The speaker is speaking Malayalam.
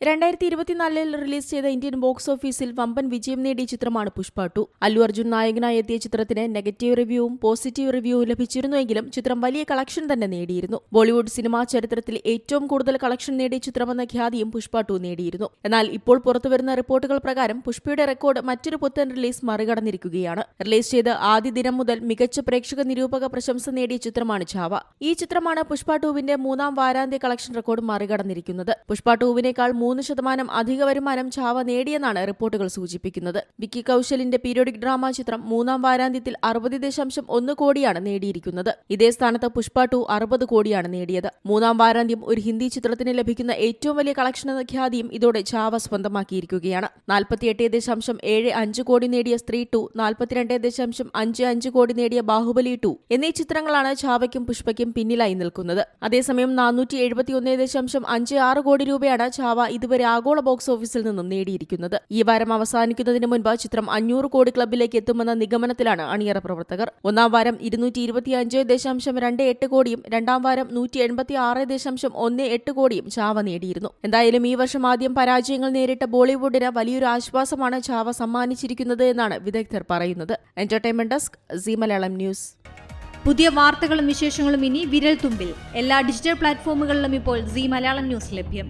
2024 റിലീസ് ചെയ്ത ഇന്ത്യൻ ബോക്സ് ഓഫീസിൽ വമ്പൻ വിജയം നേടിയ ചിത്രമാണ് പുഷ്പ 2. അല്ലു അർജുൻ നായകനായി എത്തിയ ചിത്രത്തിന് നെഗറ്റീവ് റിവ്യൂവും പോസിറ്റീവ് റിവ്യൂവും ലഭിച്ചിരുന്നുവെങ്കിലും ചിത്രം വലിയ കളക്ഷൻ തന്നെ നേടിയിരുന്നു. ബോളിവുഡ് സിനിമാ ചരിത്രത്തിൽ ഏറ്റവും കൂടുതൽ കളക്ഷൻ നേടിയ ചിത്രമെന്ന ഖ്യാതിയും പുഷ്പ 2 നേടിയിരുന്നു. എന്നാൽ ഇപ്പോൾ പുറത്തുവരുന്ന റിപ്പോർട്ടുകൾ പ്രകാരം പുഷ്പയുടെ റെക്കോർഡ് മറ്റൊരു പുത്തൻ റിലീസ് മറികടന്നിരിക്കുകയാണ്. റിലീസ് ചെയ്ത് ആദ്യ ദിനം മുതൽ മികച്ച പ്രേക്ഷക നിരൂപക പ്രശംസ നേടിയ ചിത്രമാണ് ചാവ. ഈ ചിത്രമാണ് പുഷ്പ 2വിന്റെ മൂന്നാം വാരാന്ത്യ കളക്ഷൻ റെക്കോർഡ് മറികടന്നിരിക്കുന്നത്. പുഷ്പ 2വിനേക്കാൾ 3% അധിക വരുമാനം ചാവ നേടിയെന്നാണ് റിപ്പോർട്ടുകൾ സൂചിപ്പിക്കുന്നത്. വിക്കി കൌശലിന്റെ പീരിയോഡിക് ഡ്രാമ ചിത്രം മൂന്നാം വാരാന്ത്യത്തിൽ 60.1 കോടിയാണ് നേടിയിരിക്കുന്നത്. ഇതേ സ്ഥാനത്ത് പുഷ്പ 2 60 കോടിയാണ് നേടിയത്. മൂന്നാം വാരാന്ത്യം ഒരു ഹിന്ദി ചിത്രത്തിന് ലഭിക്കുന്ന ഏറ്റവും വലിയ കളക്ഷൻ എന്ന ഖ്യാതിയും ഇതോടെ ചാവ സ്വന്തമാക്കിയിരിക്കുകയാണ്. 48.75 കോടി നേടിയ സ്ത്രീ 2, 42.55 കോടി നേടിയ ബാഹുബലി 2 എന്നീ ചിത്രങ്ങളാണ് ചാവയ്ക്കും പുഷ്പയ്ക്കും പിന്നിലായി നിൽക്കുന്നത്. അതേസമയം 471.56 കോടി രൂപയാണ് ചാവ ഇതുവരെ ആഗോള ബോക്സ് ഓഫീസിൽ നിന്നും നേടിയിരിക്കുന്നത്. ഈ വാരം അവസാനിക്കുന്നതിന് മുൻപ് ചിത്രം 500 കോടി ക്ലബിലേക്ക് എത്തുമെന്ന നിഗമനത്തിലാണ് അണിയറ പ്രവർത്തകർ. ഒന്നാം വാരം 225.28 കോടിയും രണ്ടാം വാരം 186.18 കോടിയും ചാവ നേടിയിരുന്നു. എന്തായാലും ഈ വർഷം ആദ്യം പരാജയങ്ങൾ നേരിട്ട ബോളിവുഡിന് വലിയൊരു ആശ്വാസമാണ് ചാവ സമ്മാനിച്ചിരിക്കുന്നത് എന്നാണ് വിദഗ്ധർ പറയുന്നത്. Entertainment desk, Zee Malayalam news. പുതിയ വാർത്തകളും വിശേഷങ്ങളും ഇനി വിരൽ തുമ്പിൽ. എല്ലാ ഡിജിറ്റൽ പ്ലാറ്റ്ഫോമുകളിലും ഇപ്പോൾ സീ മലയാളം ന്യൂസ് ലഭ്യം.